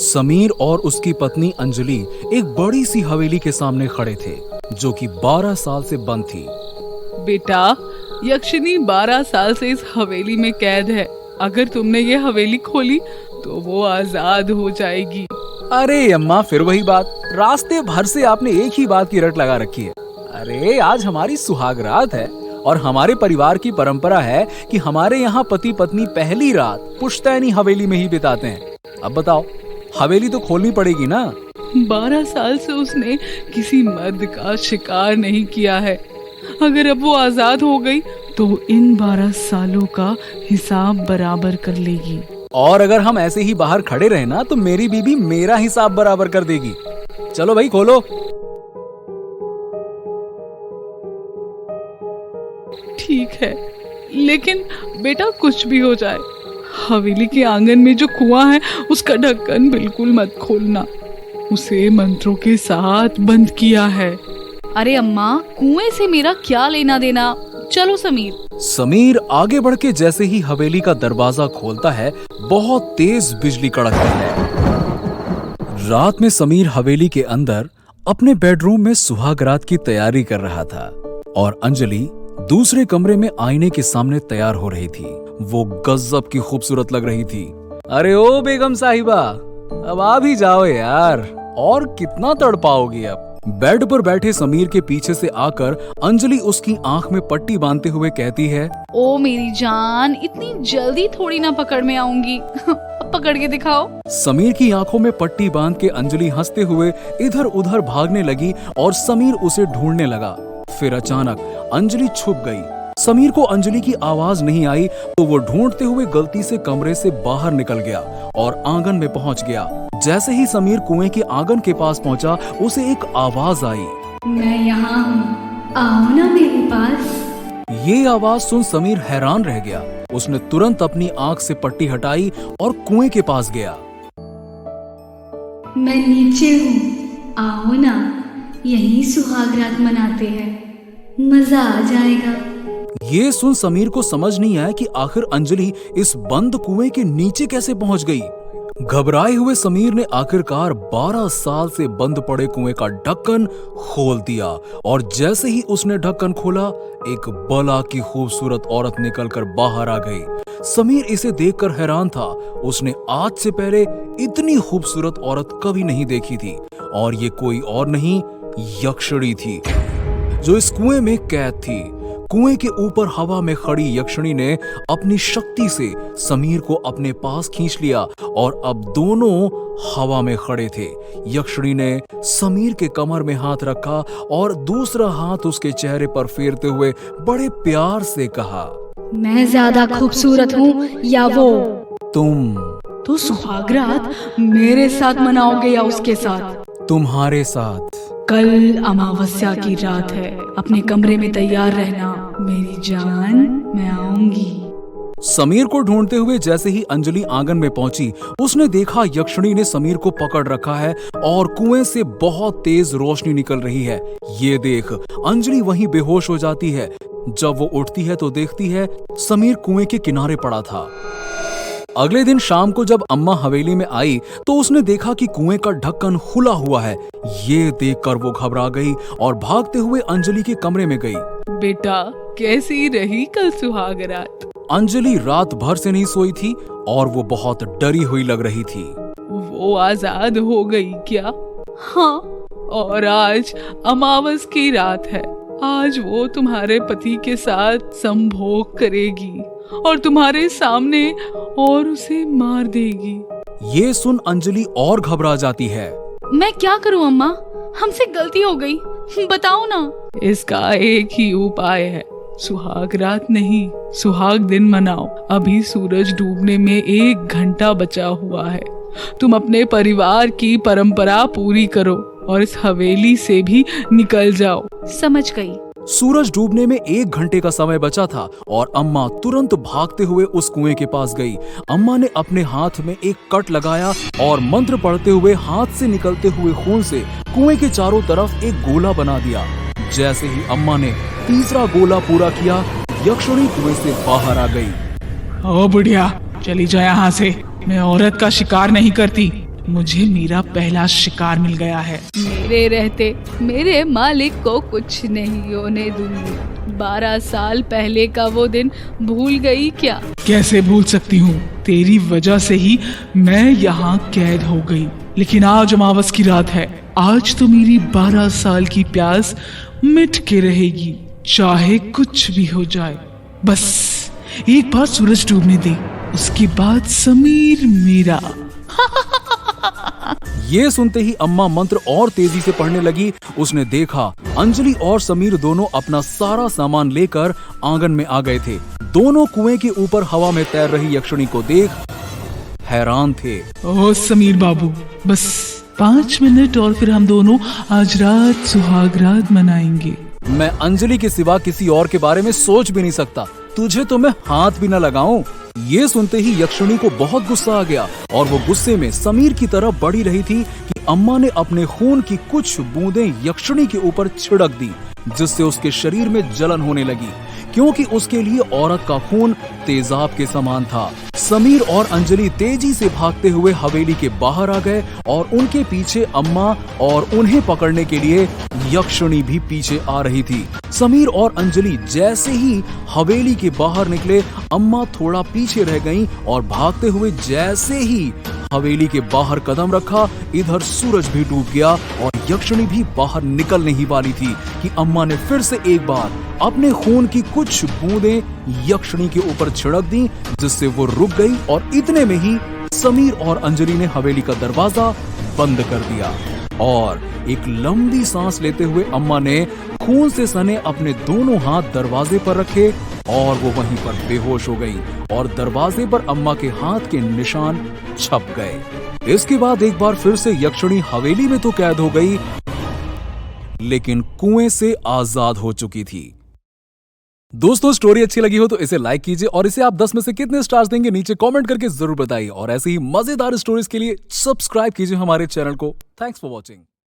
समीर और उसकी पत्नी अंजलि एक बड़ी सी हवेली के सामने खड़े थे जो कि 12 साल से बंद थी। बेटा, यक्षिनी 12 साल से इस हवेली में कैद है। अगर तुमने ये हवेली खोली तो वो आजाद हो जाएगी। अरे अम्मा, फिर वही बात। रास्ते भर से आपने एक ही बात की रट लगा रखी है। अरे आज हमारी सुहागरात है और हमारे परिवार की परंपरा है कि हमारे यहाँ पति पत्नी पहली रात पुश्तैनी हवेली में ही बिताते हैं। अब बताओ, हवेली तो खोलनी पड़ेगी ना। 12 साल से उसने किसी मर्द का शिकार नहीं किया है। अगर अब वो आजाद हो गई तो इन 12 सालों का हिसाब बराबर कर लेगी। और अगर हम ऐसे ही बाहर खड़े रहे ना तो मेरी बीबी मेरा हिसाब बराबर कर देगी। चलो भाई, खोलो। ठीक है, लेकिन बेटा कुछ भी हो जाए, हवेली के आंगन में जो कुआं है उसका ढक्कन बिल्कुल मत खोलना। उसे मंत्रों के साथ बंद किया है। अरे अम्मा, कुएं से मेरा क्या लेना देना। चलो समीर आगे बढ़ के जैसे ही हवेली का दरवाजा खोलता है, बहुत तेज बिजली कड़कती है। रात में समीर हवेली के अंदर अपने बेडरूम में सुहागरात की तैयारी कर रहा था और अंजलि दूसरे कमरे में आईने के सामने तैयार हो रही थी। वो गजब की खूबसूरत लग रही थी। अरे ओ बेगम साहिबा, अब आ भी जाओ यार, और कितना तड़पाओगी अब। बेड पर बैठे समीर के पीछे से आकर अंजलि उसकी आंख में पट्टी बांधते हुए कहती है, ओ मेरी जान, इतनी जल्दी थोड़ी ना पकड़ में आऊंगी। अब पकड़ के दिखाओ। समीर की आंखों में पट्टी बांध के अंजलि हंसते हुए इधर उधर भागने लगी और समीर उसे ढूंढने लगा। फिर अचानक अंजलि छुप गई। समीर को अंजलि की आवाज नहीं आई तो वो ढूंढते हुए गलती से कमरे से बाहर निकल गया और आंगन में पहुंच गया। जैसे ही समीर कुएं के आंगन के पास पहुंचा, उसे एक आवाज आई, मैं यहाँ हूँ, आओ ना मेरे पास। ये आवाज सुन समीर हैरान रह गया। उसने तुरंत अपनी आंख से पट्टी हटाई और कुएं के पास गया। मैं नीचे हूँ, आओ ना, यहीं सुहागरात मनाते हैं, मजा आ जाएगा। ये सुन समीर को समझ नहीं आया कि आखिर अंजलि इस बंद कुएं के नीचे कैसे पहुंच गई। घबराए हुए समीर ने आखिरकार 12 साल से बंद पड़े कुएं का ढक्कन खोल दिया और जैसे ही उसने ढक्कन खोला, एक बला की खूबसूरत औरत निकलकर बाहर आ गई। समीर इसे देखकर हैरान था। उसने आज से पहले इतनी खूबसूरत औरत कभी नहीं देखी थी और ये कोई और नहीं, यक्षिणी थी जो इस कुएं में कैद थी। कुएं के ऊपर हवा में खड़ी यक्षिणी ने अपनी शक्ति से समीर को अपने पास खींच लिया और अब दोनों हवा में खड़े थे। यक्षिणी ने समीर के कमर में हाथ रखा और दूसरा हाथ उसके चेहरे पर फेरते हुए बड़े प्यार से कहा, मैं ज्यादा खूबसूरत हूँ या वो? तुम। तो सुहागरात मेरे साथ मनाओगे या उसके साथ? तुम्हारे साथ। कल अमावस्या की रात है, अपने कमरे में तैयार रहना मेरी जान, मैं आऊंगी। समीर को ढूंढते हुए जैसे ही अंजलि आंगन में पहुंची, उसने देखा यक्षिणी ने समीर को पकड़ रखा है और कुएं से बहुत तेज रोशनी निकल रही है। ये देख अंजलि वहीं बेहोश हो जाती है। जब वो उठती है तो देखती है समीर कुएं के किनारे पड़ा था। अगले दिन शाम को जब अम्मा हवेली में आई तो उसने देखा कि कुएं का ढक्कन खुला हुआ है। ये देखकर वो घबरा गई और भागते हुए अंजलि के कमरे में गई। बेटा, कैसी रही कल सुहागरात? अंजलि रात भर से नहीं सोई थी और वो बहुत डरी हुई लग रही थी। वो आजाद हो गई क्या? हाँ, और आज अमावस की रात है। आज वो तुम्हारे पति के साथ संभोग करेगी और तुम्हारे सामने और उसे मार देगी। ये सुन अंजलि और घबरा जाती है। मैं क्या करूं अम्मा, हमसे गलती हो गई, बताओ ना। इसका एक ही उपाय है, सुहाग रात नहीं, सुहाग दिन मनाओ। अभी सूरज डूबने में 1 घंटा बचा हुआ है। तुम अपने परिवार की परंपरा पूरी करो और इस हवेली से भी निकल जाओ। समझ गई। सूरज डूबने में 1 घंटे का समय बचा था और अम्मा तुरंत भागते हुए उस कुएं के पास गई। अम्मा ने अपने हाथ में एक कट लगाया और मंत्र पढ़ते हुए हाथ से निकलते हुए खून से कुएं के चारों तरफ एक गोला बना दिया। जैसे ही अम्मा ने तीसरा गोला पूरा किया, यक्षिणी कुएं से बाहर आ गई। ओ बुढ़िया, चली जा यहाँ से, मैं औरत का शिकार नहीं करती। मुझे मेरा पहला शिकार मिल गया है। मेरे रहते मेरे मालिक को कुछ नहीं होने दूंगी। 12 साल पहले का वो दिन भूल गई क्या? कैसे भूल सकती हूँ, तेरी वजह से ही मैं यहाँ कैद हो गई। लेकिन आज अमावस की रात है, आज तो मेरी 12 साल की प्यास मिट के रहेगी, चाहे कुछ भी हो जाए। बस एक बार सूरज डूबने दे, उसके बाद समीर मेरा। ये सुनते ही अम्मा मंत्र और तेजी से पढ़ने लगी। उसने देखा अंजलि और समीर दोनों अपना सारा सामान लेकर आंगन में आ गए थे। दोनों कुएं के ऊपर हवा में तैर रही यक्षिणी को देख हैरान थे। ओ समीर बाबू, बस 5 मिनट और फिर हम दोनों आज रात सुहाग रात मनाएंगे। मैं अंजलि के सिवा किसी और के बारे में सोच भी नहीं सकता, तुझे तो मैं हाथ भी न लगाऊं। ये सुनते ही यक्षिणी को बहुत गुस्सा आ गया और वो गुस्से में समीर की तरफ बढ़ी रही थी कि अम्मा ने अपने खून की कुछ बूंदें यक्षिणी के ऊपर छिड़क दी, जिससे उसके शरीर में जलन होने लगी, क्योंकि उसके लिए औरत का खून तेजाब के समान था। समीर और अंजलि तेजी से भागते हुए हवेली के बाहर आ गए और उनके पीछे अम्मा और उन्हें पकड़ने के लिए यक्षिणी भी पीछे आ रही थी। समीर और अंजलि जैसे ही हवेली के बाहर निकले, अम्मा थोड़ा पीछे रह गईं और भागते हुए जैसे ही हवेली के बाहर कदम रखा, इधर सूरज भी डूब गया और यक्षिणी भी बाहर निकलने ही वाली थी कि अम्मा ने फिर से एक बार अपने खून की कुछ बूंदें यक्षिणी के ऊपर छिड़क दी, जिससे वो रुक गई और इतने में ही समीर और अंजलि ने हवेली का दरवाजा बंद कर दिया और एक लंबी सांस लेते हुए अम्मा ने खून से सने अपने दोनों हाथ दरवाजे पर रखे और वो वहीं पर बेहोश हो गई और दरवाजे पर अम्मा के हाथ के निशान छप गए। इसके बाद एक बार फिर से यक्षिणी हवेली में तो कैद हो गई, लेकिन कुएं से आजाद हो चुकी थी। दोस्तों, स्टोरी अच्छी लगी हो तो इसे लाइक कीजिए और इसे आप 10 में से कितने स्टार्स देंगे नीचे कमेंट करके जरूर बताइए और ऐसे ही मजेदार स्टोरीज के लिए सब्सक्राइब कीजिए हमारे चैनल को। Thanks for watching.